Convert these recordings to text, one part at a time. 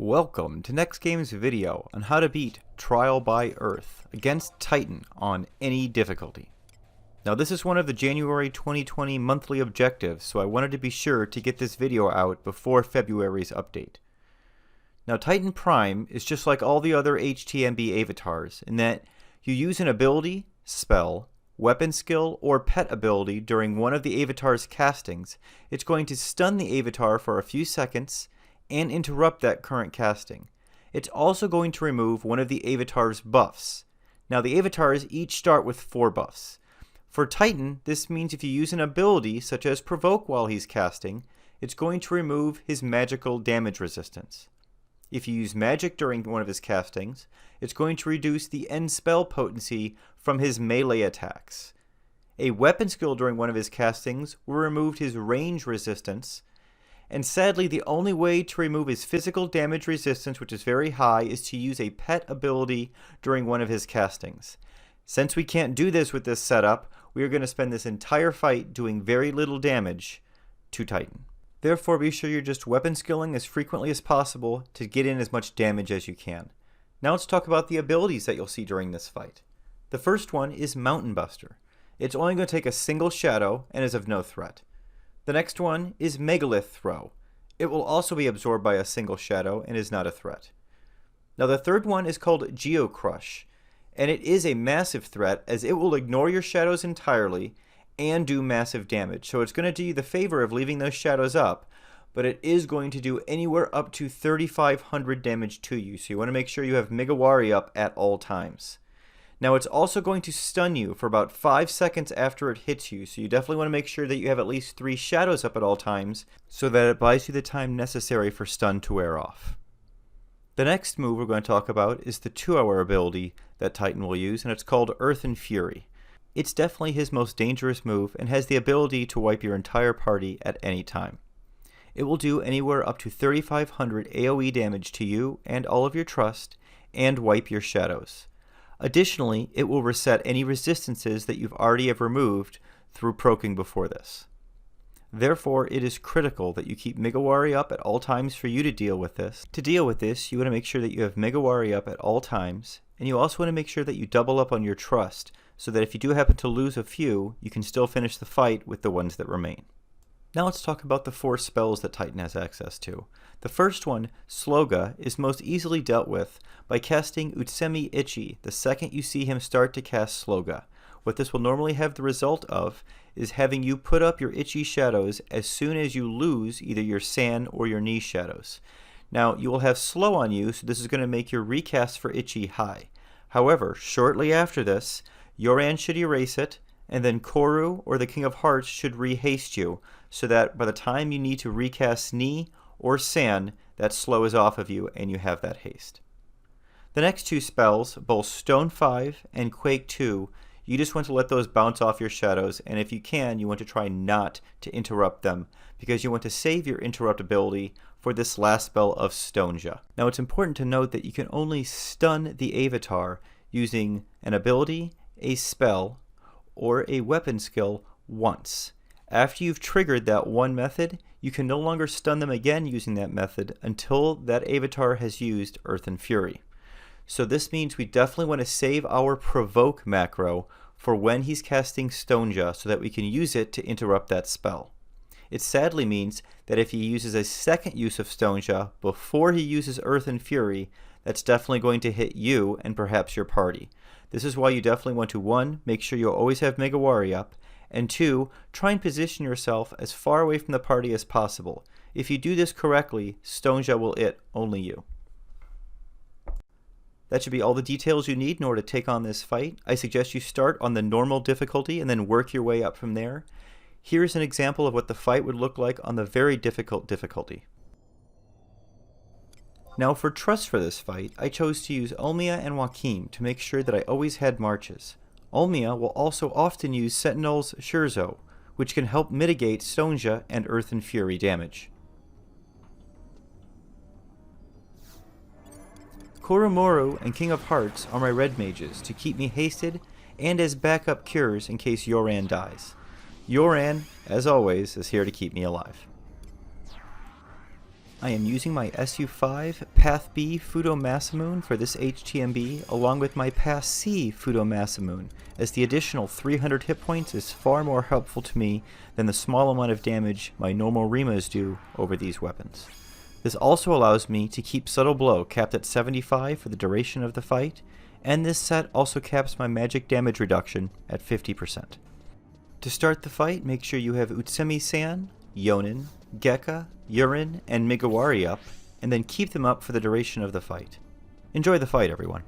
Welcome to NEXTGames video on how to beat Trial by Earth against Titan on any difficulty. Now this is one of the January 2020 monthly objectives, so I wanted to be sure to get this video out before February's update. Now Titan Prime is just like all the other HTMB avatars in that you use an ability, spell, weapon skill, or pet ability during one of the avatar's castings. It's going to stun the avatar for a few seconds and interrupt that current casting. It's also going to remove one of the avatar's buffs. Now the avatars each start with 4 buffs. For Titan, this means if you use an ability such as Provoke while he's casting, it's going to remove his magical damage resistance. If you use magic during one of his castings, it's going to reduce the end spell potency from his melee attacks. A weapon skill during one of his castings will remove his range resistance. And sadly, the only way to remove his physical damage resistance, which is very high, is to use a pet ability during one of his castings. Since we can't do this with this setup, we are going to spend this entire fight doing very little damage to Titan. Therefore, be sure you're just weapon skilling as frequently as possible to get in as much damage as you can. Now let's talk about the abilities that you'll see during this fight. The first one is Mountain Buster. It's only going to take a single shadow and is of no threat. The next one is Megalith Throw. It will also be absorbed by a single shadow and is not a threat. Now the third one is called Geocrush, and it is a massive threat as it will ignore your shadows entirely and do massive damage. So it's going to do you the favor of leaving those shadows up, but it is going to do anywhere up to 3,500 damage to you. So you want to make sure you have Megawari up at all times. Now it's also going to stun you for about 5 seconds after it hits you, so you definitely want to make sure that you have at least 3 shadows up at all times so that it buys you the time necessary for stun to wear off. The next move we're going to talk about is the 2-hour ability that Titan will use, and it's called Earthen Fury. It's definitely his most dangerous move and has the ability to wipe your entire party at any time. It will do anywhere up to 3,500 AoE damage to you and all of your trust and wipe your shadows. Additionally, it will reset any resistances that you've already have removed through proking before this. Therefore, it is critical that you keep Megawari up at all times for you to deal with this. To deal with this, you want to make sure that you have Megawari up at all times, and you also want to make sure that you double up on your trust, so that if you do happen to lose a few, you can still finish the fight with the ones that remain. Now let's talk about the 4 spells that Titan has access to. The first one, Sloga, is most easily dealt with by casting Utsemi Ichi the second you see him start to cast Sloga. What this will normally have the result of is having you put up your Ichi shadows as soon as you lose either your San or your Ni shadows. Now you will have slow on you, so this is going to make your recast for Ichi high. However, shortly after this, Yoran should erase it, and then Koru or the King of Hearts should rehaste you, so that by the time you need to recast Ni or San, that slow is off of you and you have that haste. The next 2 spells, both Stone 5 and Quake 2, you just want to let those bounce off your shadows, and if you can, you want to try not to interrupt them, because you want to save your interrupt ability for this last spell of Stoneja. Now it's important to note that you can only stun the avatar using an ability, a spell, or a weapon skill once. After you've triggered that one method, you can no longer stun them again using that method until that avatar has used Earthen Fury. So this means we definitely want to save our Provoke macro for when he's casting Stoneja so that we can use it to interrupt that spell. It sadly means that if he uses a second use of Stoneja before he uses Earthen Fury, that's definitely going to hit you and perhaps your party. This is why you definitely want to 1. Make sure you always have Megawari up, and 2. Try and position yourself as far away from the party as possible. If you do this correctly, Stoneja will hit only you. That should be all the details you need in order to take on this fight. I suggest you start on the normal difficulty and then work your way up from there. Here's an example of what the fight would look like on the very difficult difficulty. Now for trust for this fight, I chose to use Olmia and Joachim to make sure that I always had marches. Olmia will also often use Sentinel's Shurzo, which can help mitigate Stoneja and Earthen Fury damage. Koromoru and King of Hearts are my red mages to keep me hasted and as backup cures in case Yoran dies. Yoran, as always, is here to keep me alive. I am using my SU5 Path B Fudo Masamune for this HTMB along with my Path C Fudo Masamune, as the additional 300 hit points is far more helpful to me than the small amount of damage my normal Rimas do over these weapons. This also allows me to keep Subtle Blow capped at 75 for the duration of the fight, and this set also caps my magic damage reduction at 50%. To start the fight, make sure you have Utsumi-san, Yonin, Gekka, Urin, and Migawari up, and then keep them up for the duration of the fight. Enjoy the fight, everyone.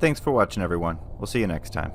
thanks for watching, everyone. We'll see you next time.